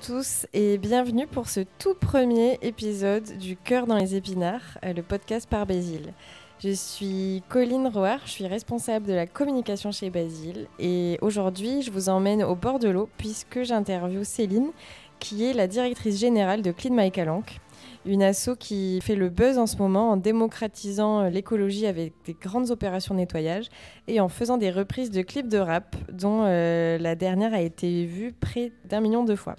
tous et bienvenue pour ce tout premier épisode du Cœur dans les épinards, le podcast par Basile. Je suis Colline Roard, je suis responsable de la communication chez Basile et aujourd'hui je vous emmène au bord de l'eau puisque j'interviewe Céline qui est la directrice générale de Clean My Calanque, une asso qui fait le buzz en ce moment en démocratisant l'écologie avec des grandes opérations de nettoyage et en faisant des reprises de clips de rap dont la dernière a été vue près d'1 million de fois.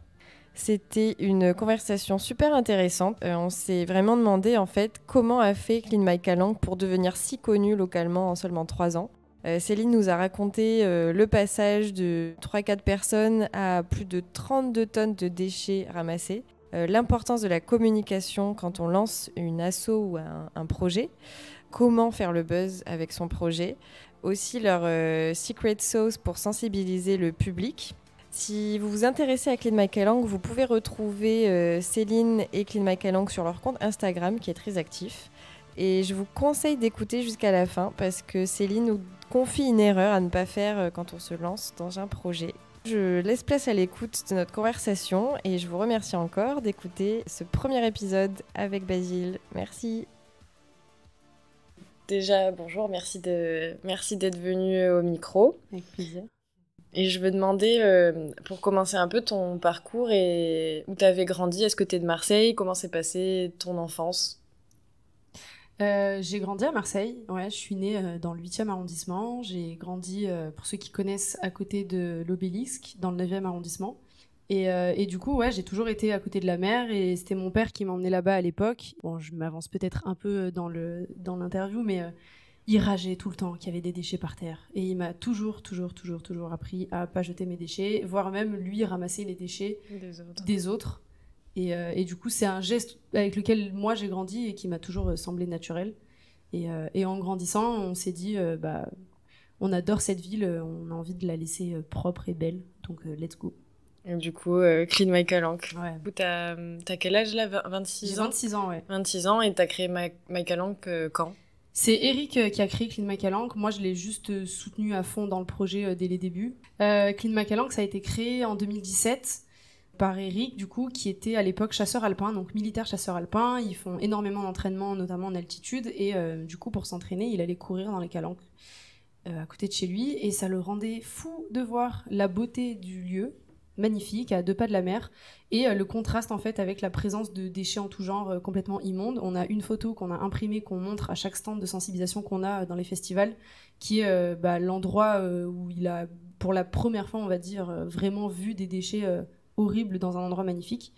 C'était une conversation super intéressante. On s'est vraiment demandé en fait comment a fait Clean My Calanque pour devenir si connue localement en seulement 3 ans. Céline nous a raconté le passage de 3-4 personnes à plus de 32 tonnes de déchets ramassés, l'importance de la communication quand on lance une asso ou un projet, comment faire le buzz avec son projet, aussi leur secret sauce pour sensibiliser le public. Si vous vous intéressez à Clean My Calanque, vous pouvez retrouver Céline et Clean My Calanque sur leur compte Instagram qui est très actif. Et je vous conseille d'écouter jusqu'à la fin parce que Céline nous confie une erreur à ne pas faire quand on se lance dans un projet. Je laisse place à l'écoute de notre conversation et je vous remercie encore d'écouter ce premier épisode avec Basile. Merci. Déjà, bonjour, merci d'être venu au micro. Avec plaisir. Et je veux demander, pour commencer un peu ton parcours et où tu avais grandi. Est-ce que tu es de Marseille ? Comment s'est passée ton enfance ? J'ai grandi à Marseille, ouais, je suis née dans le 8e arrondissement. J'ai grandi, pour ceux qui connaissent, à côté de l'Obélisque, dans le 9e arrondissement. Et du coup, ouais, j'ai toujours été à côté de la mer et c'était mon père qui m'emmenait là-bas à l'époque. Bon, je m'avance peut-être un peu dans l'interview, mais il rageait tout le temps qu'il y avait des déchets par terre. Et il m'a toujours appris à pas jeter mes déchets, voire même lui ramasser les déchets des autres. Et du coup, c'est un geste avec lequel moi j'ai grandi et qui m'a toujours semblé naturel. Et en grandissant, on s'est dit, on adore cette ville, on a envie de la laisser propre et belle, donc let's go. Et du coup, Clean My Calanque. Ouais. Du coup, t'as quel âge là ? 26 ans ? 26 ans, ouais. 26 ans et t'as créé My Calanque quand ? C'est Eric qui a créé Clean My Calanque. Moi, je l'ai juste soutenu à fond dans le projet dès les débuts. Clean My Calanque, ça a été créé en 2017 par Eric, du coup, qui était à l'époque chasseur alpin, donc militaire chasseur alpin. Ils font énormément d'entraînement, notamment en altitude. Et du coup, pour s'entraîner, il allait courir dans les calanques à côté de chez lui. Et ça le rendait fou de voir la beauté du lieu, magnifique, à 2 pas de la mer, et le contraste en fait avec la présence de déchets en tout genre complètement immondes. On a une photo qu'on a imprimée, qu'on montre à chaque stand de sensibilisation qu'on a dans les festivals, qui est l'endroit où il a, pour la première fois, on va dire, vraiment vu des déchets horribles dans un endroit magnifique.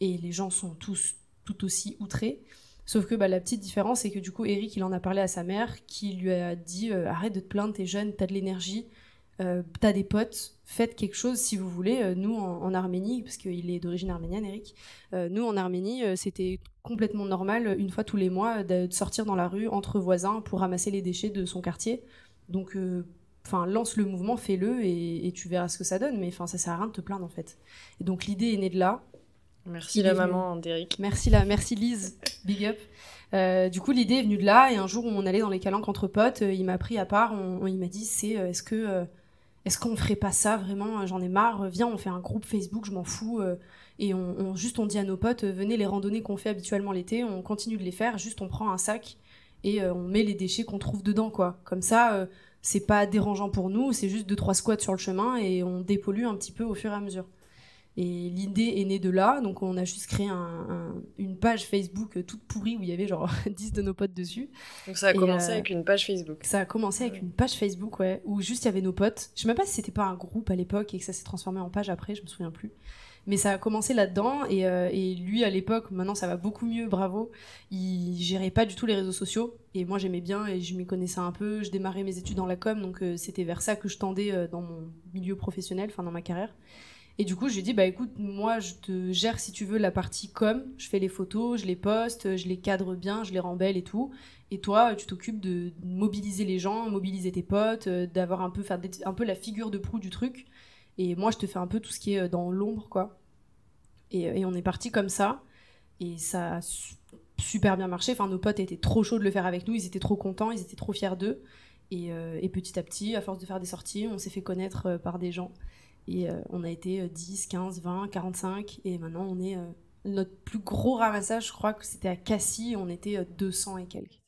Et les gens sont tous tout aussi outrés. Sauf que la petite différence, c'est que du coup, Eric, il en a parlé à sa mère, qui lui a dit arrête de te plaindre, t'es jeune, t'as de l'énergie, t'as des potes, faites quelque chose si vous voulez. Nous, en Arménie, parce qu'il est d'origine arménienne, Eric, nous, en Arménie, c'était complètement normal, une fois tous les mois, de sortir dans la rue entre voisins pour ramasser les déchets de son quartier. Donc, lance le mouvement, fais-le, et tu verras ce que ça donne. Mais ça sert à rien de te plaindre, en fait. Et donc, l'idée est née de là. Merci la maman d'Eric. Merci Lise, big up. Du coup, l'idée est venue de là, et un jour où on allait dans les calanques entre potes, il m'a pris à part, il m'a dit est-ce qu'on ferait pas ça vraiment ? J'en ai marre, viens, on fait un groupe Facebook, je m'en fous. Et on dit à nos potes, venez les randonnées qu'on fait habituellement l'été, on continue de les faire, juste on prend un sac et on met les déchets qu'on trouve dedans, quoi. Comme ça, c'est pas dérangeant pour nous, c'est juste 2-3 squats sur le chemin et on dépollue un petit peu au fur et à mesure. Et l'idée est née de là, donc on a juste créé une page Facebook toute pourrie où il y avait genre 10 de nos potes dessus. Donc ça a commencé avec une page Facebook. Ça a commencé avec une page Facebook, ouais, où juste il y avait nos potes. Je sais même pas si c'était pas un groupe à l'époque et que ça s'est transformé en page après, je me souviens plus. Mais ça a commencé là-dedans et lui à l'époque, maintenant ça va beaucoup mieux, bravo, il gérait pas du tout les réseaux sociaux et moi j'aimais bien et je m'y connaissais un peu, je démarrais mes études dans la com, donc c'était vers ça que je tendais dans mon milieu professionnel, dans ma carrière. Et du coup, je lui ai dit, écoute, moi, je te gère, si tu veux, la partie com. Je fais les photos, je les poste, je les cadre bien, je les rembelle et tout. Et toi, tu t'occupes de mobiliser les gens, mobiliser tes potes, faire un peu la figure de proue du truc. Et moi, je te fais un peu tout ce qui est dans l'ombre, quoi. Et on est parti comme ça. Et ça a super bien marché. Nos potes étaient trop chauds de le faire avec nous. Ils étaient trop contents, ils étaient trop fiers d'eux. Et petit à petit, à force de faire des sorties, on s'est fait connaître par des gens. Et on a été 10, 15, 20, 45 et maintenant on est... notre plus gros ramassage, je crois que c'était à Cassis, on était 200 et quelques.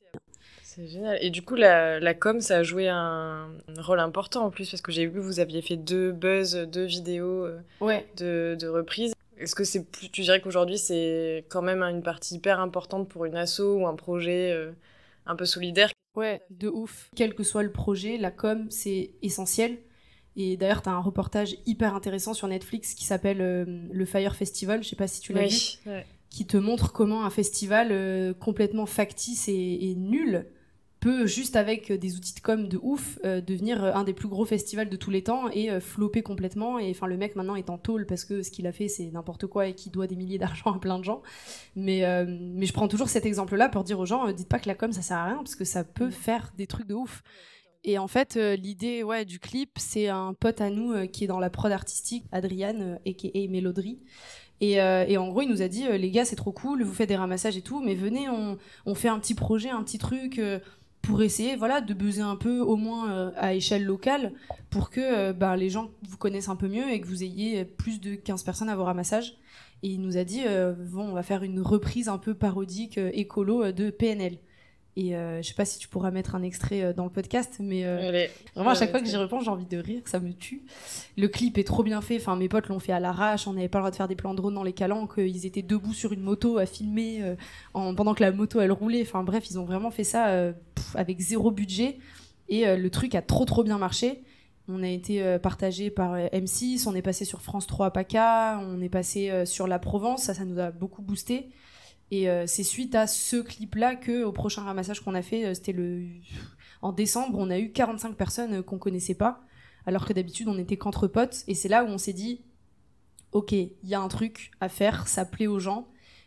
C'est génial. Et du coup, la com, ça a joué un rôle important en plus, parce que j'ai vu que vous aviez fait 2 buzz, 2 vidéos de reprises. Est-ce que tu dirais qu'aujourd'hui, c'est quand même une partie hyper importante pour une asso ou un projet un peu solidaire? Ouais, de ouf. Quel que soit le projet, la com, c'est essentiel. Et d'ailleurs, t'as un reportage hyper intéressant sur Netflix qui s'appelle le Fire Festival, je sais pas si tu l'as vu, qui te montre comment un festival complètement factice et nul peut, juste avec des outils de com de ouf, devenir un des plus gros festivals de tous les temps et flopper complètement. Et enfin, le mec maintenant est en tôle parce que ce qu'il a fait, c'est n'importe quoi et qu'il doit des milliers d'argent à plein de gens. Mais je prends toujours cet exemple-là pour dire aux gens, dites pas que la com, ça sert à rien parce que ça peut faire des trucs de ouf. Et en fait, l'idée du clip, c'est un pote à nous qui est dans la prod artistique, Adriane, a.k.a. Mélodrie. Et en gros, il nous a dit, les gars, c'est trop cool, vous faites des ramassages et tout, mais venez, on fait un petit projet, un petit truc pour essayer de buzzer un peu, au moins à échelle locale, pour que les gens vous connaissent un peu mieux et que vous ayez plus de 15 personnes à vos ramassages. Et il nous a dit, on va faire une reprise un peu parodique, écolo de PNL. Et je sais pas si tu pourras mettre un extrait dans le podcast, mais vraiment à chaque fois que j'y repense, j'ai envie de rire, ça me tue. Le clip est trop bien fait, enfin mes potes l'ont fait à l'arrache, on n'avait pas le droit de faire des plans drone dans les calanques, ils étaient debout sur une moto à filmer pendant que la moto elle roulait, enfin bref, ils ont vraiment fait ça avec 0 budget, et le truc a trop bien marché. On a été partagé par M6, on est passé sur France 3 à PACA, on est passé sur la Provence, ça nous a beaucoup boosté. Et c'est suite à ce clip-là qu'au prochain ramassage qu'on a fait, en décembre, on a eu 45 personnes qu'on connaissait pas, alors que d'habitude on était qu'entre potes. Et c'est là où on s'est dit, ok, il y a un truc à faire, ça plaît aux gens.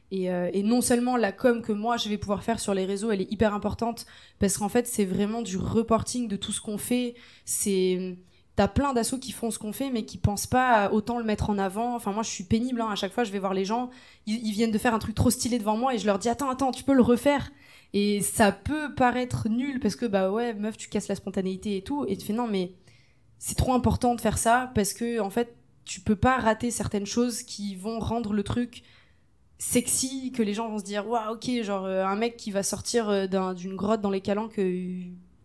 Et non seulement la com que moi je vais pouvoir faire sur les réseaux, elle est hyper importante, parce qu'en fait c'est vraiment du reporting de tout ce qu'on fait. T'as plein d'assos qui font ce qu'on fait, mais qui pensent pas à autant le mettre en avant. Enfin, moi, je suis pénible, hein. À chaque fois, je vais voir les gens, ils viennent de faire un truc trop stylé devant moi, et je leur dis, attends, tu peux le refaire. Et ça peut paraître nul, parce que, meuf, tu casses la spontanéité et tout. Et tu fais, non, mais c'est trop important de faire ça, parce que, en fait, tu peux pas rater certaines choses qui vont rendre le truc sexy, que les gens vont se dire, waouh, ok, genre, un mec qui va sortir d'une grotte dans les calanques,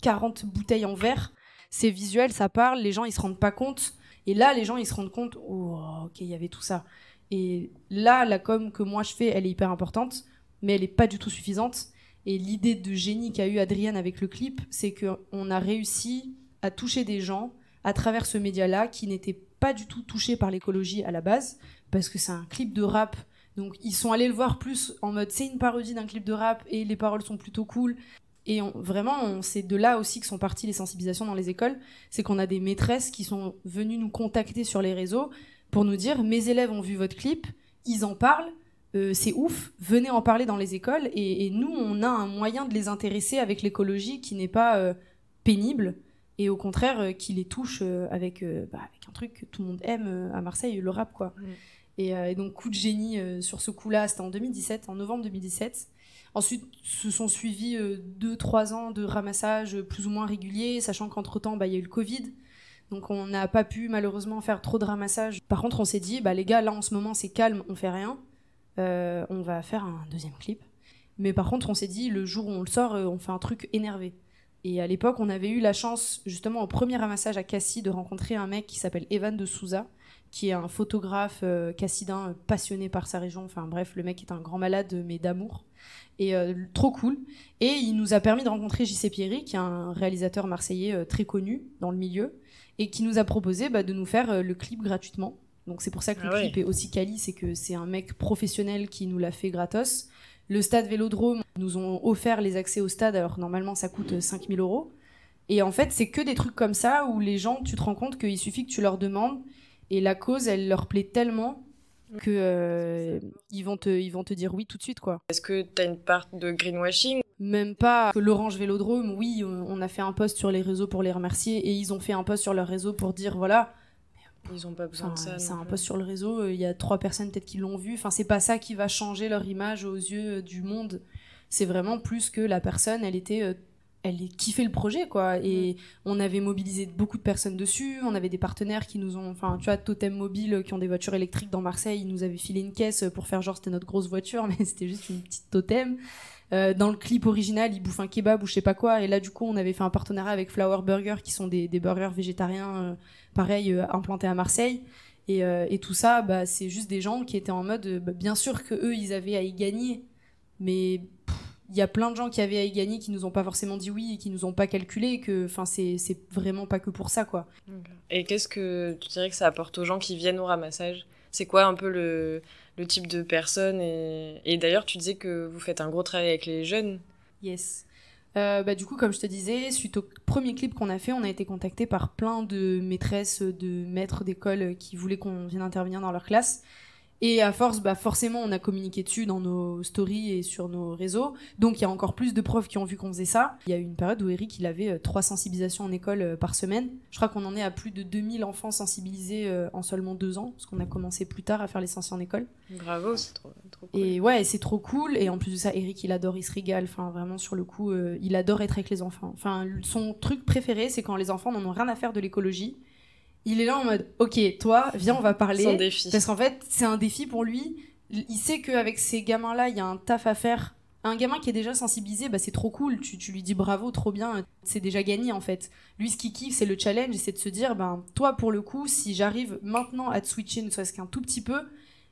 40 bouteilles en verre. C'est visuel, ça parle, les gens ils se rendent pas compte. Et là, les gens ils se rendent compte, oh, ok, il y avait tout ça. Et là, la com que moi je fais, elle est hyper importante, mais elle est pas du tout suffisante. Et l'idée de génie qu'a eu Adrienne avec le clip, c'est qu'on a réussi à toucher des gens à travers ce média-là qui n'étaient pas du tout touchés par l'écologie à la base, parce que c'est un clip de rap. Donc ils sont allés le voir plus en mode c'est une parodie d'un clip de rap et les paroles sont plutôt cool. Et c'est de là aussi que sont parties les sensibilisations dans les écoles. C'est qu'on a des maîtresses qui sont venues nous contacter sur les réseaux pour nous dire « Mes élèves ont vu votre clip, ils en parlent, c'est ouf, venez en parler dans les écoles. » Et nous, on a un moyen de les intéresser avec l'écologie qui n'est pas pénible et au contraire qui les touche avec un truc que tout le monde aime à Marseille, le rap, quoi. Et donc, coup de génie sur ce coup-là, c'était en novembre 2017. Ensuite, se sont suivis 2-3 ans de ramassage plus ou moins réguliers, sachant qu'entre-temps, il y a eu le Covid. Donc on n'a pas pu malheureusement faire trop de ramassage. Par contre, on s'est dit, les gars, là en ce moment c'est calme, on fait rien. On va faire un deuxième clip. Mais par contre, on s'est dit, le jour où on le sort, on fait un truc énervé. Et à l'époque, on avait eu la chance, justement au premier ramassage à Cassis, de rencontrer un mec qui s'appelle Evan de Souza, qui est un photographe cassidin passionné par sa région. Enfin bref, le mec est un grand malade, mais d'amour. Et trop cool. Et il nous a permis de rencontrer J.C. Pierry, qui est un réalisateur marseillais très connu dans le milieu, et qui nous a proposé de nous faire le clip gratuitement. Donc c'est pour ça que le clip est aussi quali, c'est que c'est un mec professionnel qui nous l'a fait gratos. Le stade Vélodrome nous ont offert les accès au stade, alors normalement ça coûte 5 000 €. Et en fait, c'est que des trucs comme ça où les gens, tu te rends compte qu'il suffit que tu leur demandes, et la cause, elle leur plaît tellement que ils vont te dire oui tout de suite, quoi. Est-ce que t'as une part de greenwashing? Même pas. Que l'Orange Vélodrome, oui, on a fait un post sur les réseaux pour les remercier, et ils ont fait un post sur leur réseau pour dire voilà. Ils ont pas besoin de ça. C'est un post sur le réseau, il y a 3 personnes peut-être qui l'ont vu. Enfin, c'est pas ça qui va changer leur image aux yeux du monde. C'est vraiment plus que la personne, elle elle kiffait le projet, quoi. Et on avait mobilisé beaucoup de personnes dessus. On avait des partenaires qui nous ont... Enfin, tu vois, Totem Mobile, qui ont des voitures électriques dans Marseille, ils nous avaient filé une caisse pour faire genre c'était notre grosse voiture, mais c'était juste une petite Totem. Dans le clip original, ils bouffent un kebab ou je sais pas quoi. Et là, du coup, on avait fait un partenariat avec Flower Burger, qui sont des burgers végétariens, pareil, implantés à Marseille. Et tout ça, bah, c'est juste des gens qui étaient en mode... bien sûr qu'eux, ils avaient à y gagner, mais... Il y a plein de gens qui avaient à y gagner qui nous ont pas forcément dit oui et qui nous ont pas calculé, que c'est vraiment pas que pour ça, quoi. Et qu'est-ce que tu dirais que ça apporte aux gens qui viennent au ramassage? C'est quoi un peu le type de personnes et d'ailleurs tu disais que vous faites un gros travail avec les jeunes. Yes. Du coup, comme je te disais, suite au premier clip qu'on a fait, on a été contacté par plein de maîtresses, de maîtres d'école qui voulaient qu'on vienne intervenir dans leur classe. Et à force, forcément, on a communiqué dessus dans nos stories et sur nos réseaux. Donc, il y a encore plus de profs qui ont vu qu'on faisait ça. Il y a eu une période où Eric, il avait 3 sensibilisations en école par semaine. Je crois qu'on en est à plus de 2000 enfants sensibilisés en seulement 2 ans, parce qu'on a commencé plus tard à faire les sensi en école. Bravo, c'est trop cool. Et ouais, c'est trop cool. Et en plus de ça, Eric, il adore, il se régale. Enfin, vraiment, sur le coup, il adore être avec les enfants. Enfin, son truc préféré, c'est quand les enfants n'en ont rien à faire de l'écologie. Il est là en mode, ok, toi, viens, on va parler. C'est un défi. Parce qu'en fait, c'est un défi pour lui. Il sait qu'avec ces gamins-là, il y a un taf à faire. Un gamin qui est déjà sensibilisé, c'est trop cool. Tu lui dis bravo, trop bien. C'est déjà gagné, en fait. Lui, ce qu'il kiffe, c'est le challenge. Et c'est de se dire, toi, pour le coup, si j'arrive maintenant à te switcher, ne serait-ce qu'un tout petit peu,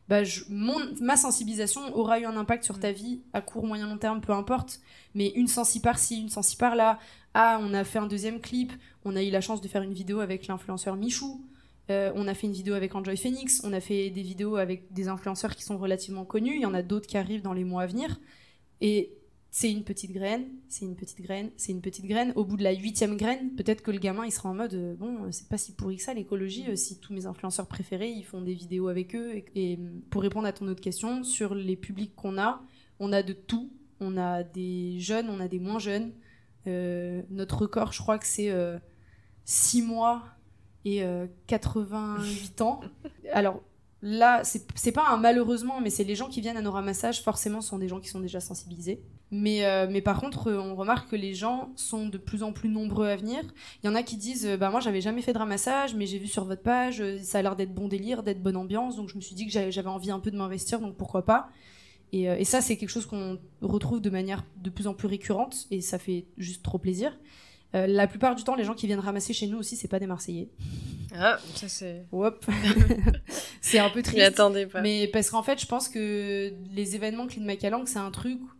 ma sensibilisation aura eu un impact sur ta vie, à court, moyen, long terme, peu importe. Mais une sensi par-ci, une sensi par-là. Ah, on a fait un deuxième clip. On a eu la chance de faire une vidéo avec l'influenceur Michou. On a fait une vidéo avec Enjoy Phoenix. On a fait des vidéos avec des influenceurs qui sont relativement connus. Il y en a d'autres qui arrivent dans les mois à venir. Et c'est une petite graine, c'est une petite graine, c'est une petite graine. Au bout de la 8e graine, peut-être que le gamin, il sera en mode c'est pas si pourri que ça, l'écologie, si tous mes influenceurs préférés, ils font des vidéos avec eux. Et pour répondre à ton autre question, sur les publics qu'on a, on a de tout. On a des jeunes, on a des moins jeunes. Notre record, je crois que c'est 6 mois et 88 ans. Alors là, c'est pas un malheureusement, mais c'est les gens qui viennent à nos ramassages, forcément, sont des gens qui sont déjà sensibilisés. Mais par contre, on remarque que les gens sont de plus en plus nombreux à venir. Il y en a qui disent moi, j'avais jamais fait de ramassage, mais j'ai vu sur votre page, ça a l'air d'être bon délire, d'être bonne ambiance, donc je me suis dit que j'avais envie un peu de m'investir, donc pourquoi pas. Et ça, c'est quelque chose qu'on retrouve de manière de plus en plus récurrente, et ça fait juste trop plaisir. La plupart du temps, les gens qui viennent ramasser chez nous aussi, c'est pas des Marseillais. Ah, ça c'est... Hop. C'est un peu triste. Je m'y attendais pas. Mais parce qu'en fait, je pense que les événements Clean My Calanque, c'est un truc où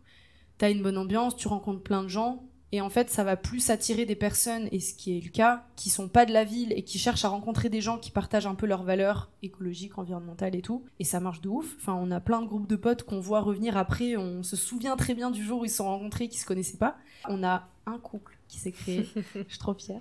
t'as une bonne ambiance, tu rencontres plein de gens, et en fait, ça va plus attirer des personnes, et ce qui est le cas, qui sont pas de la ville et qui cherchent à rencontrer des gens qui partagent un peu leurs valeurs écologiques, environnementales et tout. Et ça marche de ouf. Enfin, on a plein de groupes de potes qu'on voit revenir après. On se souvient très bien du jour où ils se sont rencontrés, qui se connaissaient pas. On a un couple qui s'est créé. Je suis trop fière.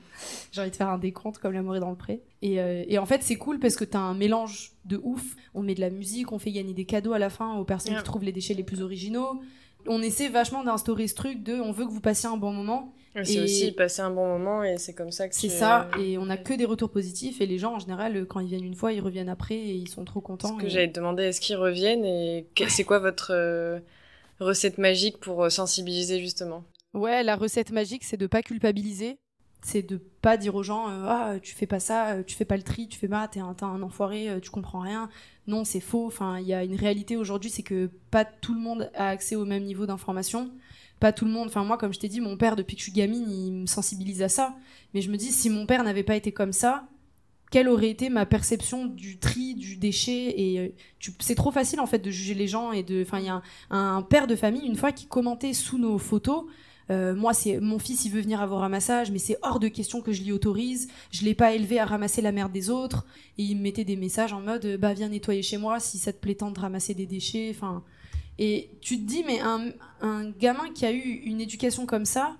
J'ai envie de faire un décompte comme l'amour est dans le pré. Et en fait, c'est cool parce que t'as un mélange de ouf. On met de la musique, on fait gagner des cadeaux à la fin aux personnes qui trouvent les déchets les plus originaux. On essaie vachement d'instaurer ce truc de on veut que vous passiez un bon moment. C'est aussi passer un bon moment et c'est comme ça que c'est ça, et on a que des retours positifs et les gens en général quand ils viennent une fois ils reviennent après et ils sont trop contents. Ce que j'allais te demander, est-ce qu'ils reviennent et c'est quoi votre recette magique pour sensibiliser justement? Ouais, la recette magique c'est de pas culpabiliser, c'est de pas dire aux gens tu fais pas ça, tu fais pas le tri, tu fais pas, t'es un enfoiré, tu comprends rien. Non, c'est faux. Enfin, il y a une réalité aujourd'hui, c'est que pas tout le monde a accès au même niveau d'information. Pas tout le monde. Enfin, moi, comme je t'ai dit, mon père, depuis que je suis gamine, il me sensibilise à ça. Mais je me dis, si mon père n'avait pas été comme ça, quelle aurait été ma perception du tri, du déchet? Et c'est trop facile, en fait, de juger les gens. Enfin, il y a un père de famille, une fois, qui commentait sous nos photos. Moi, c'est mon fils, il veut venir à vos ramassages, mais c'est hors de question que je l'y autorise. Je l'ai pas élevé à ramasser la merde des autres. Et il me mettait des messages en mode, viens nettoyer chez moi si ça te plaît tant de ramasser des déchets. Enfin, et tu te dis, mais un gamin qui a eu une éducation comme ça,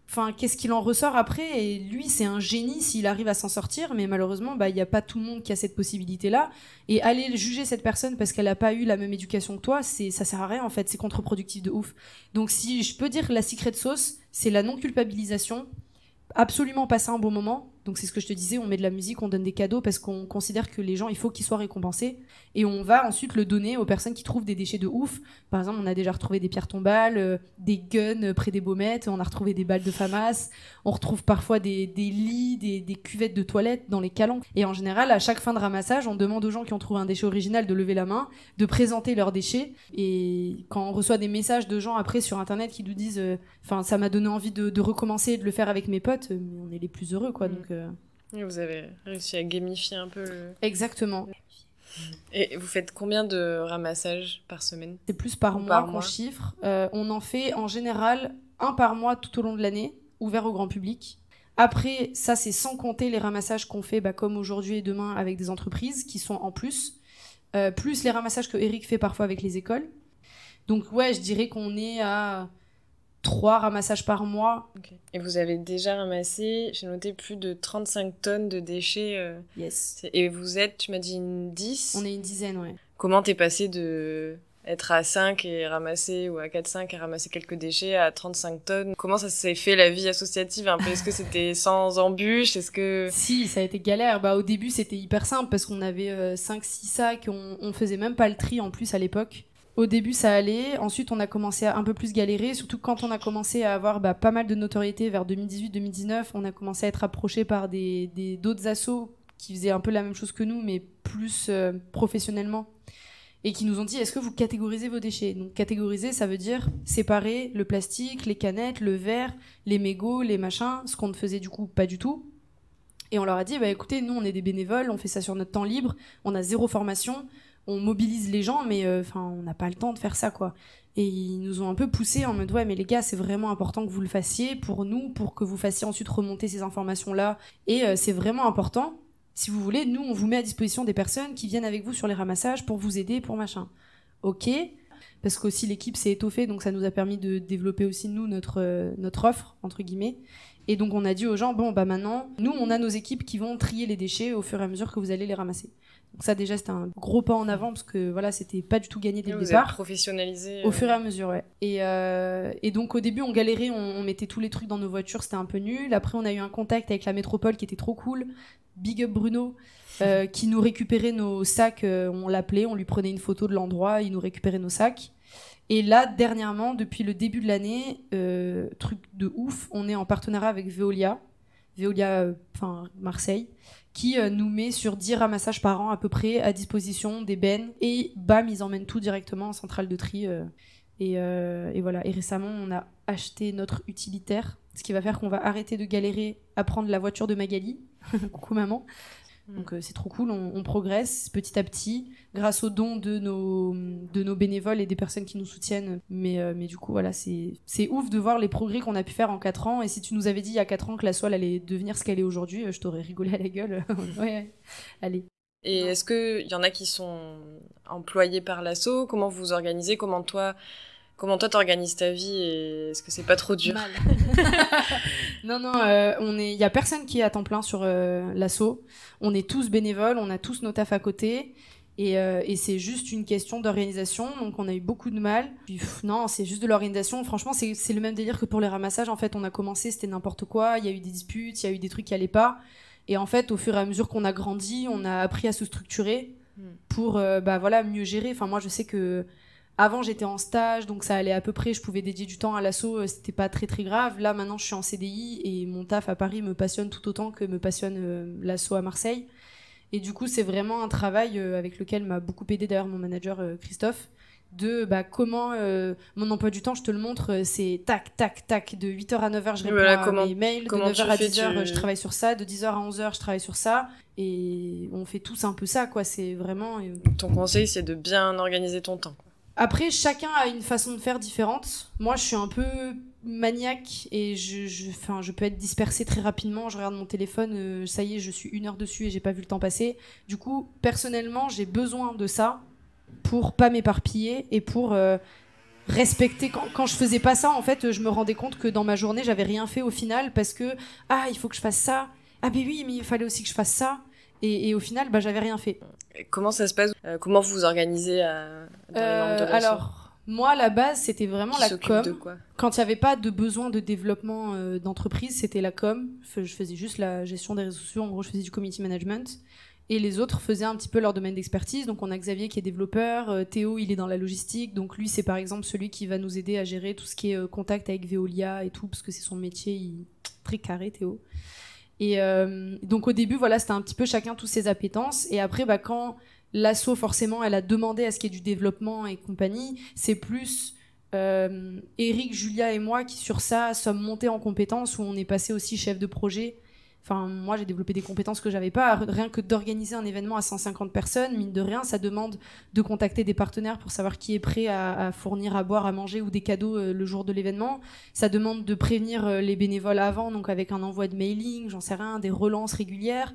enfin, qu'est-ce qu'il en ressort après? Et lui, c'est un génie s'il arrive à s'en sortir, mais malheureusement, il y a pas tout le monde qui a cette possibilité-là. Et aller juger cette personne parce qu'elle a pas eu la même éducation que toi, ça sert à rien en fait, c'est contre-productif de ouf. Donc si je peux dire la secret sauce, c'est la non-culpabilisation, absolument passer un bon moment, Donc c'est ce que je te disais, on met de la musique, on donne des cadeaux parce qu'on considère que les gens, il faut qu'ils soient récompensés. Et on va ensuite le donner aux personnes qui trouvent des déchets de ouf. Par exemple, on a déjà retrouvé des pierres tombales, des guns près des baumettes, on a retrouvé des balles de FAMAS, on retrouve parfois des lits, des cuvettes de toilettes dans les calanques. Et en général, à chaque fin de ramassage, on demande aux gens qui ont trouvé un déchet original de lever la main, de présenter leurs déchets. Et quand on reçoit des messages de gens après sur Internet qui nous disent ça m'a donné envie de recommencer et de le faire avec mes potes, on est les plus heureux, quoi. Donc, vous avez réussi à gamifier un peu Exactement. Et vous faites combien de ramassages par semaine ? C'est plus par mois qu'on chiffre. On en fait en général un par mois tout au long de l'année, ouvert au grand public. Après, ça c'est sans compter les ramassages qu'on fait comme aujourd'hui et demain avec des entreprises qui sont en plus. Plus les ramassages que Eric fait parfois avec les écoles. Donc ouais, je dirais qu'on est à 3 ramassages par mois. Okay. Et vous avez déjà ramassé, j'ai noté, plus de 35 tonnes de déchets. Yes. Et vous êtes, tu m'as dit, une 10 ? On est une dizaine, ouais. Comment t'es passé de être à 5 et ramasser, ou à 4-5 et ramasser quelques déchets, à 35 tonnes ? Comment ça s'est fait la vie associative un peu ? Est-ce que c'était sans embûches ? Est-ce que... Si, ça a été galère. Au début, c'était hyper simple parce qu'on avait 5-6 sacs, on faisait même pas le tri en plus à l'époque. Au début, ça allait. Ensuite, on a commencé à un peu plus galérer, surtout quand on a commencé à avoir pas mal de notoriété vers 2018-2019. On a commencé à être approché par d'autres assos qui faisaient un peu la même chose que nous, mais plus professionnellement. Et qui nous ont dit, est-ce que vous catégorisez vos déchets ? Donc, catégoriser, ça veut dire séparer le plastique, les canettes, le verre, les mégots, les machins, ce qu'on ne faisait du coup pas du tout. Et on leur a dit, écoutez, nous, on est des bénévoles, on fait ça sur notre temps libre, on a 0 formation, on mobilise les gens, mais on n'a pas le temps de faire ça, quoi. Et ils nous ont un peu poussé en mode, ouais, mais les gars, c'est vraiment important que vous le fassiez pour nous, pour que vous fassiez ensuite remonter ces informations-là. Et c'est vraiment important. Si vous voulez, nous, on vous met à disposition des personnes qui viennent avec vous sur les ramassages pour vous aider, pour machin. Ok. Parce qu'aussi, l'équipe s'est étoffée, donc ça nous a permis de développer aussi, nous, notre offre, entre guillemets. Et donc, on a dit aux gens, maintenant, nous, on a nos équipes qui vont trier les déchets au fur et à mesure que vous allez les ramasser. Donc ça, déjà, c'était un gros pas en avant parce que voilà, c'était pas du tout gagné dès le départ. Vous avez professionnalisé. Au fur et à mesure, ouais. Et donc, au début, on galérait, on mettait tous les trucs dans nos voitures, c'était un peu nul. Après, on a eu un contact avec la métropole qui était trop cool. Big up Bruno, qui nous récupérait nos sacs. On l'appelait, on lui prenait une photo de l'endroit, il nous récupérait nos sacs. Et là, dernièrement, depuis le début de l'année, truc de ouf, on est en partenariat avec Veolia, Marseille, qui nous met sur 10 ramassages par an à peu près à disposition des bennes. Et bam, ils emmènent tout directement en centrale de tri. Et voilà. Et récemment, on a acheté notre utilitaire, ce qui va faire qu'on va arrêter de galérer à prendre la voiture de Magali. Coucou maman. Donc c'est trop cool, on progresse petit à petit grâce aux dons de nos bénévoles et des personnes qui nous soutiennent. Mais du coup, voilà, c'est ouf de voir les progrès qu'on a pu faire en 4 ans. Et si tu nous avais dit il y a 4 ans que la Soile allait devenir ce qu'elle est aujourd'hui, je t'aurais rigolé à la gueule. Ouais, allez. Et est-ce qu'il y en a qui sont employés par l'asso ? Comment vous vous organisez ? Comment toi t'organises ta vie et est-ce que c'est pas trop dur ? Mal. Non, il y a personne qui est à temps plein sur l'asso. On est tous bénévoles, on a tous nos tafs à côté et c'est juste une question d'organisation. Donc on a eu beaucoup de mal. Puis, non, c'est juste de l'organisation. Franchement, c'est le même délire que pour les ramassages. En fait, on a commencé, c'était n'importe quoi. Il y a eu des disputes, il y a eu des trucs qui allaient pas. Et en fait, au fur et à mesure qu'on a grandi, on a appris à se structurer pour mieux gérer. Enfin, moi, je sais que avant, j'étais en stage, donc ça allait à peu près, je pouvais dédier du temps à l'asso, c'était pas très très grave. Là, maintenant, je suis en CDI et mon taf à Paris me passionne tout autant que me passionne l'asso à Marseille. Et du coup, c'est vraiment un travail avec lequel m'a beaucoup aidé d'ailleurs mon manager Christophe, de comment mon emploi du temps, je te le montre, c'est tac, tac, tac, de 8h à 9h, je réponds à mes mails, de 9h à 10h, je travaille sur ça, de 10h à 11h, je travaille sur ça. Et on fait tous un peu ça, quoi, c'est vraiment... Ton conseil, c'est de bien organiser ton temps, quoi. Après, chacun a une façon de faire différente. Moi, je suis un peu maniaque et je peux être dispersée très rapidement. Je regarde mon téléphone, ça y est, je suis 1 heure dessus et j'ai pas vu le temps passer. Du coup, personnellement, j'ai besoin de ça pour pas m'éparpiller et pour respecter. Quand je faisais pas ça, en fait, je me rendais compte que dans ma journée, j'avais rien fait au final parce que il faut que je fasse ça. Ah ben oui, mais il fallait aussi que je fasse ça. Et au final, j'avais rien fait. Et comment ça se passe ? Comment vous vous organisez dans les membres de l'asso ? Alors, Moi, à la base, c'était vraiment la com. De quoi? Quand il n'y avait pas de besoin de développement d'entreprise, c'était la com. Je faisais juste la gestion des réseaux sociaux. En gros, je faisais du community management. Et les autres faisaient un petit peu leur domaine d'expertise. Donc, on a Xavier qui est développeur. Théo, il est dans la logistique. Donc, lui, c'est par exemple celui qui va nous aider à gérer tout ce qui est contact avec Veolia et tout, parce que c'est son métier. Il est très carré, Théo. Et donc, au début, voilà, c'était un petit peu chacun tous ses appétences. Et après, quand l'asso, forcément, elle a demandé à ce qu'il y ait du développement et compagnie, c'est plus Eric, Julia et moi qui, sur ça, sommes montés en compétences, où on est passé aussi chef de projet. Enfin, moi, j'ai développé des compétences que j'avais pas. Rien que d'organiser un événement à 150 personnes, mine de rien, ça demande de contacter des partenaires pour savoir qui est prêt à fournir à boire, à manger ou des cadeaux le jour de l'événement. Ça demande de prévenir les bénévoles avant, donc avec un envoi de mailing, j'en sais rien, des relances régulières.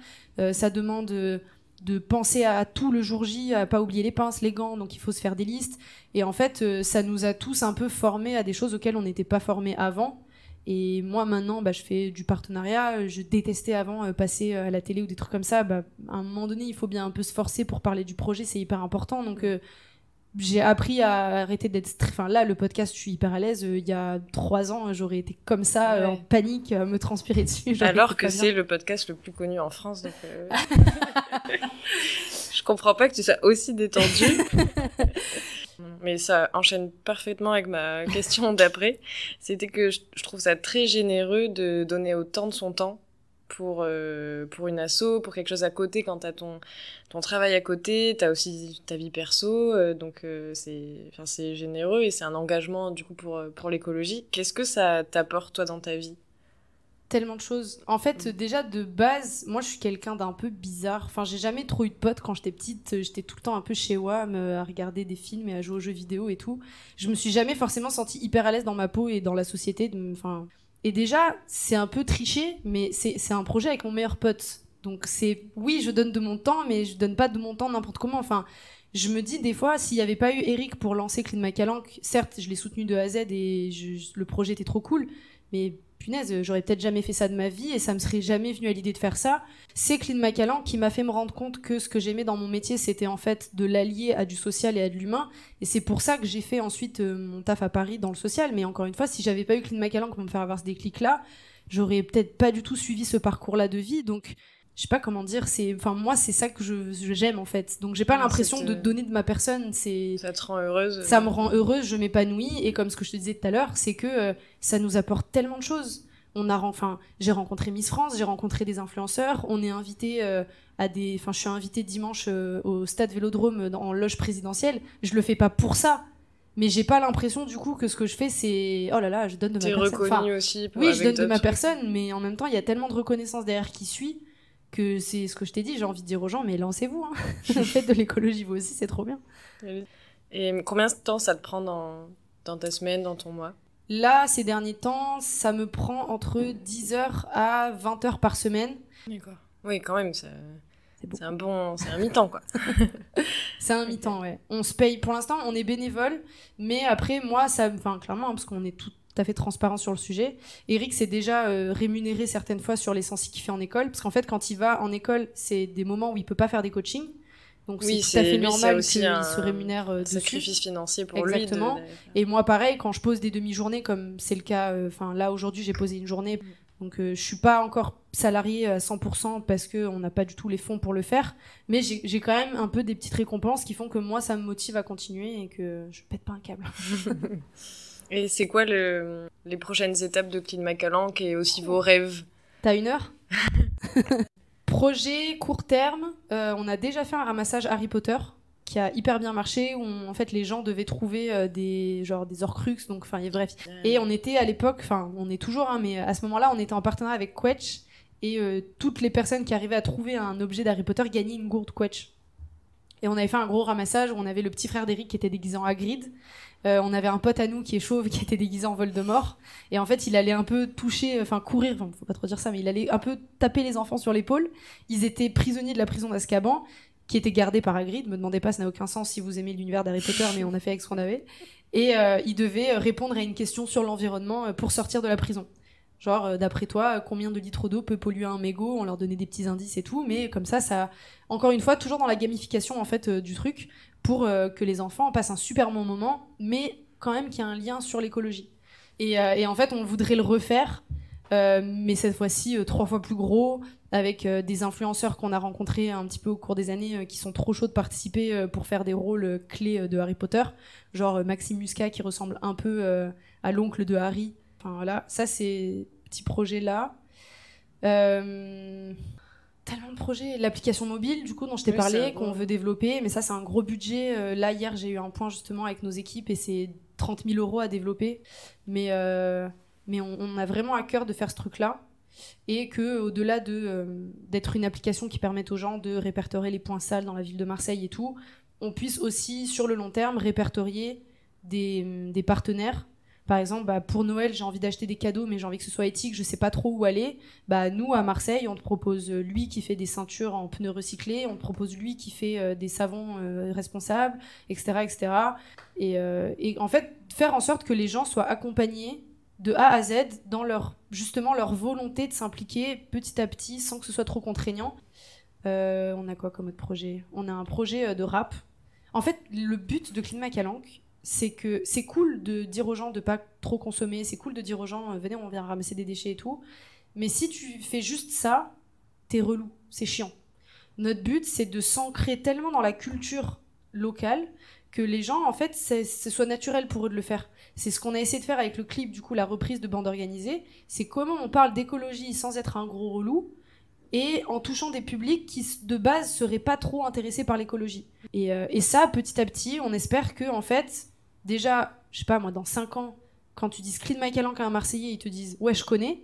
Ça demande de penser à tout le jour J, à pas oublier les pinces, les gants, donc il faut se faire des listes. Et en fait, ça nous a tous un peu formés à des choses auxquelles on n'était pas formés avant. Et moi, maintenant, je fais du partenariat. Je détestais avant passer à la télé ou des trucs comme ça. À un moment donné, il faut bien un peu se forcer pour parler du projet. C'est hyper important. Donc, j'ai appris à arrêter d'être... Enfin, là, le podcast, je suis hyper à l'aise. Il y a 3 ans, j'aurais été comme ça, en panique, à me transpirer dessus. Alors que c'est le podcast le plus connu en France. Donc, je comprends pas que tu sois aussi détendu. Mais ça enchaîne parfaitement avec ma question d'après. C'était que je trouve ça très généreux de donner autant de son temps pour une asso, pour quelque chose à côté. Quand t'as ton travail à côté, t'as aussi ta vie perso, donc c'est généreux et c'est un engagement du coup pour l'écologie. Qu'est-ce que ça t'apporte toi dans ta vie? Tellement de choses. En fait, déjà de base, moi je suis quelqu'un d'un peu bizarre. Enfin, j'ai jamais trop eu de potes quand j'étais petite. J'étais tout le temps un peu chez WAM à regarder des films et à jouer aux jeux vidéo et tout. Je me suis jamais forcément sentie hyper à l'aise dans ma peau et dans la société. Enfin, et déjà, c'est un peu triché, mais c'est un projet avec mon meilleur pote. Donc oui, je donne de mon temps, mais je donne pas de mon temps n'importe comment. Enfin, je me dis des fois, s'il y avait pas eu Eric pour lancer Clean My Calanque, certes, je l'ai soutenu de A à Z et le projet était trop cool, mais punaise, j'aurais peut-être jamais fait ça de ma vie et ça me serait jamais venu à l'idée de faire ça. C'est Clean My Calanque qui m'a fait me rendre compte que ce que j'aimais dans mon métier, c'était en fait de l'allier à du social et à de l'humain. Et c'est pour ça que j'ai fait ensuite mon taf à Paris dans le social. Mais encore une fois, si j'avais pas eu Clean My Calanque pour me faire avoir ce déclic-là, j'aurais peut-être pas du tout suivi ce parcours-là de vie. Donc, je sais pas comment dire, moi c'est ça que j'aime en fait. Donc j'ai pas l'impression de donner de ma personne, ça te rend heureuse. Ça me rend heureuse, je m'épanouis et comme ce que je te disais tout à l'heure, c'est que ça nous apporte tellement de choses. J'ai rencontré Miss France, j'ai rencontré des influenceurs, on est invité je suis invitée dimanche au stade Vélodrome en loge présidentielle. Je le fais pas pour ça. Mais j'ai pas l'impression du coup que ce que je fais c'est oh là là, je donne de ma personne. T'es reconnue aussi. Oui, je donne de ma personne, mais en même temps il y a tellement de reconnaissance derrière qui suit que c'est ce que je t'ai dit, j'ai envie de dire aux gens, mais lancez-vous, hein. Faites de l'écologie vous aussi, c'est trop bien. Et combien de temps ça te prend dans ta semaine, dans ton mois? Là, ces derniers temps, ça me prend entre 10h à 20h par semaine. D'accord. Oui, quand même, c'est un mi-temps, quoi. C'est un mi-temps, ouais. On se paye, pour l'instant, on est bénévole, mais après, moi, clairement, parce qu'on est tout à fait transparent sur le sujet. Eric s'est déjà rémunéré certaines fois sur les sensi qu'il fait en école, parce qu'en fait, quand il va en école, c'est des moments où il peut pas faire des coachings. Donc oui, c'est tout à fait normal qu'il se rémunère dessus. Sacrifice financier pour lui. Exactement. Et moi, pareil, quand je pose des demi-journées, comme c'est le cas, là aujourd'hui, j'ai posé une journée, donc je suis pas encore salariée à 100% parce qu'on n'a pas du tout les fonds pour le faire, mais j'ai quand même un peu des petites récompenses qui font que moi, ça me motive à continuer et que je pète pas un câble. Et c'est quoi les prochaines étapes de Clean My Calanque et aussi vos rêves? T'as 1 heure? Projet court terme, on a déjà fait un ramassage Harry Potter qui a hyper bien marché où en fait les gens devaient trouver des Horcruxes, donc bref. Et on était à l'époque, on est toujours, hein, mais à ce moment-là on était en partenariat avec Quetch et toutes les personnes qui arrivaient à trouver un objet d'Harry Potter gagnaient une gourde Quetch. Et on avait fait un gros ramassage où on avait le petit frère d'Eric qui était déguisé en Hagrid. On avait un pote à nous qui est chauve qui était déguisé en Voldemort. Et en fait, il allait un peu courir, faut pas trop dire ça, mais il allait un peu taper les enfants sur l'épaule. Ils étaient prisonniers de la prison d'Azkaban, qui était gardée par Hagrid. Me demandez pas, ça n'a aucun sens si vous aimez l'univers d'Harry Potter, mais on a fait avec ce qu'on avait. Et ils devaient répondre à une question sur l'environnement pour sortir de la prison. Genre, d'après toi, combien de litres d'eau peut polluer un mégot? On leur donnait des petits indices et tout, mais comme ça, encore une fois, toujours dans la gamification en fait du truc, pour que les enfants passent un super bon moment, mais quand même qu'il y a un lien sur l'écologie. Et en fait, on voudrait le refaire, mais cette fois-ci 3 fois plus gros, avec des influenceurs qu'on a rencontrés un petit peu au cours des années qui sont trop chauds de participer pour faire des rôles clés de Harry Potter, genre Maxime Muscat qui ressemble un peu à l'oncle de Harry. Enfin voilà, ça c'est petit projet là. Tellement de projets. L'application mobile, du coup, dont je t'ai parlé, qu'on veut développer, mais ça c'est un gros budget. Là hier j'ai eu un point justement avec nos équipes et c'est 30 000 € à développer. Mais on a vraiment à cœur de faire ce truc-là. Et que au-delà d'être une application qui permette aux gens de répertorier les points sales dans la ville de Marseille et tout, on puisse aussi sur le long terme répertorier des partenaires. Par exemple, pour Noël, j'ai envie d'acheter des cadeaux, mais j'ai envie que ce soit éthique, je sais pas trop où aller. Nous, à Marseille, on te propose lui qui fait des ceintures en pneus recyclés, on te propose lui qui fait des savons responsables, etc., etc. Et en fait, faire en sorte que les gens soient accompagnés de A à Z dans leur volonté de s'impliquer petit à petit sans que ce soit trop contraignant. On a quoi comme autre projet? On a un projet de rap. En fait, le but de Clean Macalanque, c'est que c'est cool de dire aux gens de pas trop consommer, c'est cool de dire aux gens venez on vient ramasser des déchets et tout, mais si tu fais juste ça, t'es relou, c'est chiant. Notre but c'est de s'ancrer tellement dans la culture locale que les gens en fait ce soit naturel pour eux de le faire. C'est ce qu'on a essayé de faire avec le clip, du coup la reprise de Bande Organisée, c'est comment on parle d'écologie sans être un gros relou et en touchant des publics qui de base seraient pas trop intéressés par l'écologie. Et ça, petit à petit, on espère que en fait, déjà, je sais pas moi, dans 5 ans, quand tu dis Clean Macalanque à un Marseillais, ils te disent ouais je connais,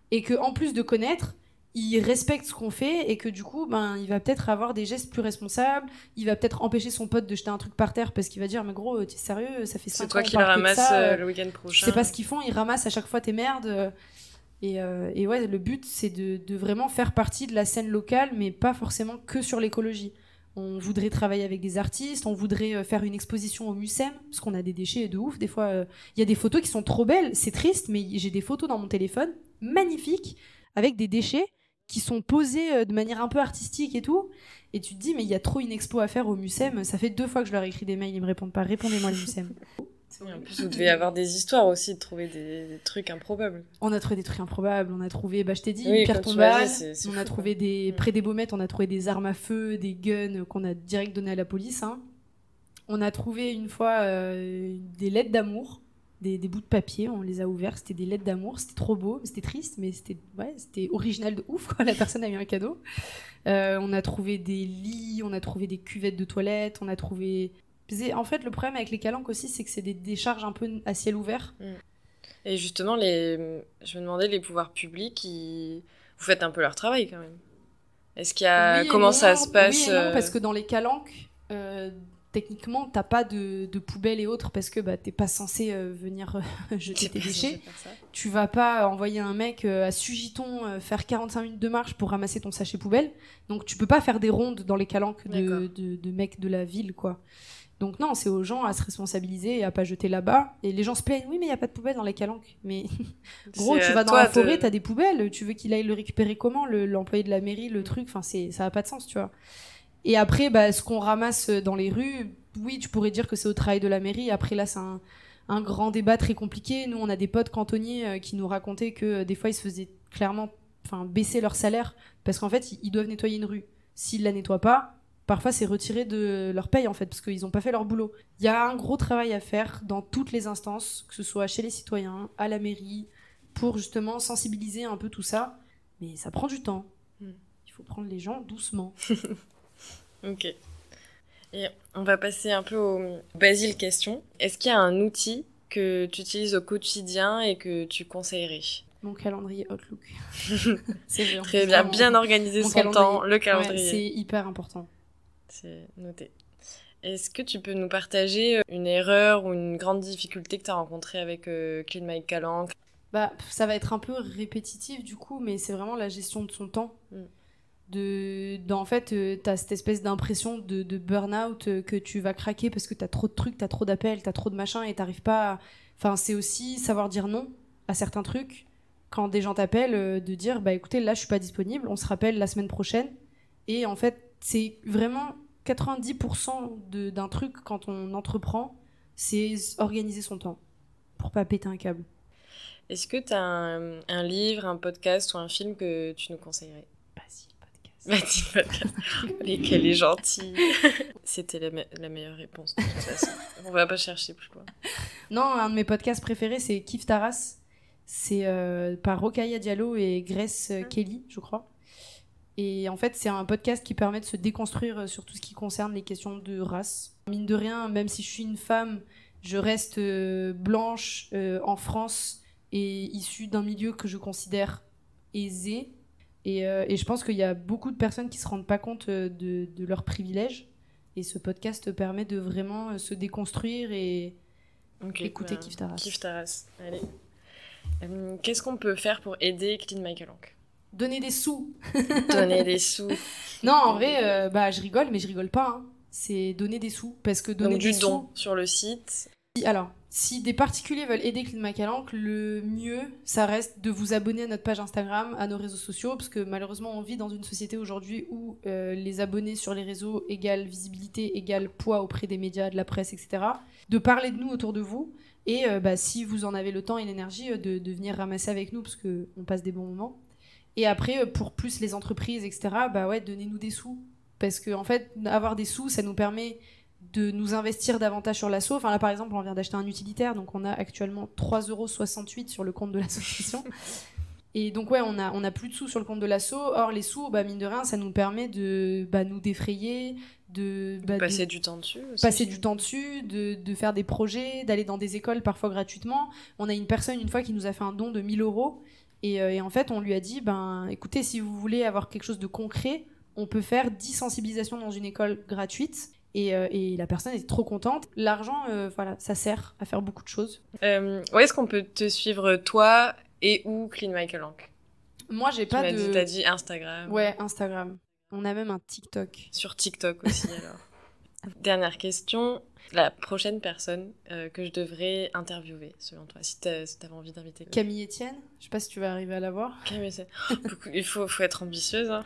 et que en plus de connaître, ils respectent ce qu'on fait et que du coup, il va peut-être avoir des gestes plus responsables, il va peut-être empêcher son pote de jeter un truc par terre parce qu'il va dire mais gros, t'es sérieux, ça fait 5 ans. C'est toi qui le ramasses le week-end prochain. C'est pas ce qu'ils font, ils ramassent à chaque fois tes merdes. Et ouais, le but, c'est de vraiment faire partie de la scène locale, mais pas forcément que sur l'écologie. On voudrait travailler avec des artistes, on voudrait faire une exposition au Mucem, parce qu'on a des déchets de ouf. Des fois, il y a des photos qui sont trop belles, c'est triste, mais j'ai des photos dans mon téléphone, magnifiques, avec des déchets qui sont posés de manière un peu artistique et tout. Et tu te dis, mais il y a trop une expo à faire au Mucem. Ça fait 2 fois que je leur ai écrit des mails, ils me répondent pas. Répondez-moi le Mucem. En plus, vous devez avoir des histoires aussi, de trouver des trucs improbables. On a trouvé des trucs improbables, on a trouvé, je t'ai dit, oui, une pierre tombale, c'est on fou, a trouvé près des Baumettes, on a trouvé des armes à feu, des guns qu'on a direct donné à la police. Hein. On a trouvé une fois des lettres d'amour, des bouts de papier, on les a ouverts, c'était des lettres d'amour, c'était trop beau, c'était triste, mais c'était original de ouf, quoi. La personne a eu un cadeau. On a trouvé des lits, on a trouvé des cuvettes de toilettes, on a trouvé... En fait, le problème avec les calanques aussi, c'est que c'est des décharges un peu à ciel ouvert. Et justement, je me demandais, les pouvoirs publics, vous faites un peu leur travail quand même. Est-ce qu'il y a... Comment ça se passe? Oui et non, parce que dans les calanques, techniquement, t'as pas de poubelles et autres, parce que t'es pas censé venir jeter tes déchets. Tu vas pas envoyer un mec à Sugiton faire 45 minutes de marche pour ramasser ton sachet poubelle. Donc tu peux pas faire des rondes dans les calanques de mecs de la ville, quoi. Donc non, c'est aux gens à se responsabiliser et à pas jeter là-bas. Et les gens se plaignent, oui mais il y a pas de poubelle dans les calanques. Mais gros, tu vas dans la forêt, t'as des poubelles, tu veux qu'il aille le récupérer comment, l'employé de la mairie, le truc, enfin ça a pas de sens, tu vois. Et après, ce qu'on ramasse dans les rues, oui, tu pourrais dire que c'est au travail de la mairie. Après là, c'est un grand débat très compliqué. Nous, on a des potes cantonniers qui nous racontaient que des fois, ils se faisaient clairement baisser leur salaire parce qu'en fait, ils doivent nettoyer une rue. S'ils la nettoient pas, parfois c'est retiré de leur paye en fait parce qu'ils n'ont pas fait leur boulot. Il y a un gros travail à faire dans toutes les instances, que ce soit chez les citoyens, à la mairie, pour justement sensibiliser un peu tout ça. Mais ça prend du temps. Il faut prendre les gens doucement. Ok. Et on va passer un peu au Basile question. Est-ce qu'il y a un outil que tu utilises au quotidien et que tu conseillerais? Mon calendrier Outlook. C'est vrai. Très bien, bien organiser son temps, le calendrier. Ouais, c'est hyper important. C'est noté. Est-ce que tu peux nous partager une erreur ou une grande difficulté que tu as rencontrée avec Clean Macalanque? Ça va être un peu répétitif du coup, mais c'est vraiment la gestion de son temps. En fait, t'as cette espèce d'impression de burn-out que tu vas craquer parce que t'as trop de trucs, t'as trop d'appels, t'as trop de machins et t'arrives pas à... Enfin, c'est aussi savoir dire non à certains trucs quand des gens t'appellent, de dire bah écoutez, là je suis pas disponible, on se rappelle la semaine prochaine. Et en fait, c'est vraiment 90% d'un truc quand on entreprend, c'est organiser son temps pour pas péter un câble. Est-ce que tu as un livre, un podcast ou un film que tu nous conseillerais? Vas-y, podcast. Quelle est gentille. C'était la meilleure réponse de toute façon. On va pas chercher plus loin. Non, un de mes podcasts préférés, c'est Kif Taras. C'est par Rokhaya Diallo et Grace Kelly, je crois. Et en fait, c'est un podcast qui permet de se déconstruire sur tout ce qui concerne les questions de race. Mine de rien, même si je suis une femme, je reste blanche en France et issue d'un milieu que je considère aisé. Et je pense qu'il y a beaucoup de personnes qui ne se rendent pas compte de leurs privilèges. Et ce podcast permet de vraiment se déconstruire et écouter Kif Taras. Kif Taras, allez. Qu'est-ce qu'on peut faire pour aider Clean My Calanque? Donner des sous. Donner des sous. Non, en vrai, je rigole, mais je rigole pas. Hein. C'est donner des sous. Parce que donner donc, des du don sous... sur le site. Alors, si des particuliers veulent aider Clean My Calanque, le mieux, ça reste de vous abonner à notre page Instagram, à nos réseaux sociaux, parce que malheureusement, on vit dans une société aujourd'hui où les abonnés sur les réseaux égale visibilité, égale poids auprès des médias, de la presse, etc. De parler de nous autour de vous, et si vous en avez le temps et l'énergie, de venir ramasser avec nous, parce qu'on passe des bons moments. Et après, pour plus les entreprises, etc., donnez-nous des sous. Parce que, en fait, avoir des sous, ça nous permet de nous investir davantage sur l'asso. Enfin, là, par exemple, on vient d'acheter un utilitaire, donc on a actuellement 3,68 € sur le compte de l'association. Et donc, on a plus de sous sur le compte de l'asso. Or, les sous, mine de rien, ça nous permet de nous défrayer, de passer du temps dessus aussi. Passer du temps dessus, de faire des projets, d'aller dans des écoles, parfois gratuitement. On a une personne, une fois, qui nous a fait un don de 1 000 €. Et en fait, on lui a dit, écoutez, si vous voulez avoir quelque chose de concret, on peut faire 10 sensibilisations dans une école gratuite. Et la personne était trop contente. L'argent, ça sert à faire beaucoup de choses. Où est-ce qu'on peut te suivre, toi, et où Clean My Calanque? Moi, j'ai pas de... T'as dit Instagram. Ouais, Instagram. On a même un TikTok. Sur TikTok aussi, alors. Dernière question. La prochaine personne que je devrais interviewer, selon toi, si t'avais envie d'inviter. Camille Etienne. Je sais pas si tu vas arriver à la voir. Camille Etienne. Il faut être ambitieuse. Hein.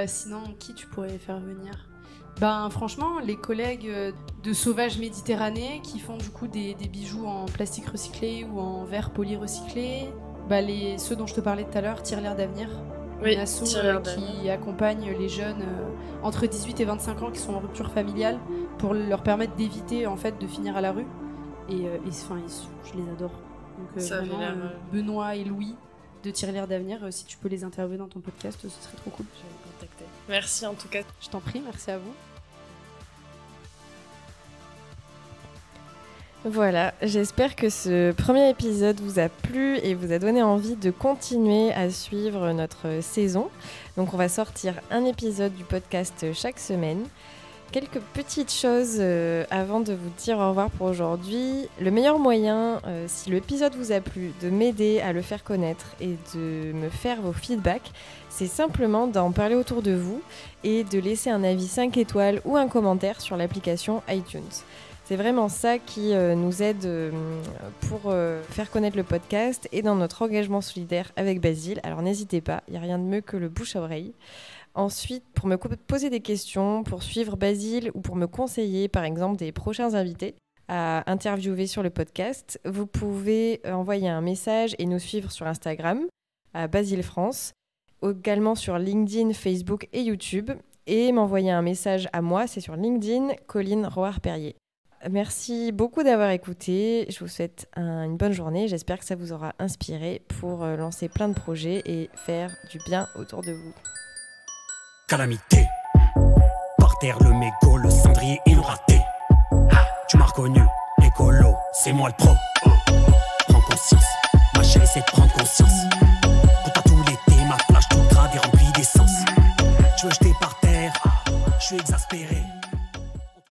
Sinon, qui tu pourrais faire venir? Franchement, les collègues de Sauvage Méditerranée qui font du coup des bijoux en plastique recyclé ou en verre poli recyclé. Ceux dont je te parlais tout à l'heure, Tire l'air d'avenir. Oui, une asso qui accompagne les jeunes entre 18 et 25 ans qui sont en rupture familiale pour leur permettre d'éviter en fait de finir à la rue. Et je les adore. Donc vraiment, Benoît et Louis de Tire l'air d'avenir, si tu peux les interviewer dans ton podcast, ce serait trop cool. Je vais les contacter. Merci en tout cas. Je t'en prie, merci à vous. Voilà, j'espère que ce premier épisode vous a plu et vous a donné envie de continuer à suivre notre saison. Donc on va sortir un épisode du podcast chaque semaine. Quelques petites choses avant de vous dire au revoir pour aujourd'hui. Le meilleur moyen, si l'épisode vous a plu, de m'aider à le faire connaître et de me faire vos feedbacks, c'est simplement d'en parler autour de vous et de laisser un avis 5 étoiles ou un commentaire sur l'application iTunes. C'est vraiment ça qui nous aide pour faire connaître le podcast et dans notre engagement solidaire avec Basile. Alors n'hésitez pas, il n'y a rien de mieux que le bouche à oreille. Ensuite, pour me poser des questions, pour suivre Basile ou pour me conseiller par exemple des prochains invités à interviewer sur le podcast, vous pouvez envoyer un message et nous suivre sur Instagram à Basile France, également sur LinkedIn, Facebook et YouTube, et m'envoyer un message à moi, c'est sur LinkedIn, Colline Roard-Perrier. Merci beaucoup d'avoir écouté, je vous souhaite une bonne journée, j'espère que ça vous aura inspiré pour lancer plein de projets et faire du bien autour de vous. Calamité, par terre le mégot, le cendrier et le raté. Tu m'as reconnu, écolo, c'est moi le pro. Prends conscience, ma chérie c'est de prendre conscience. Pour pas tout l'été, ma plage toute grade et remplie d'essence. Tu veux jeter par terre, je suis exaspéré.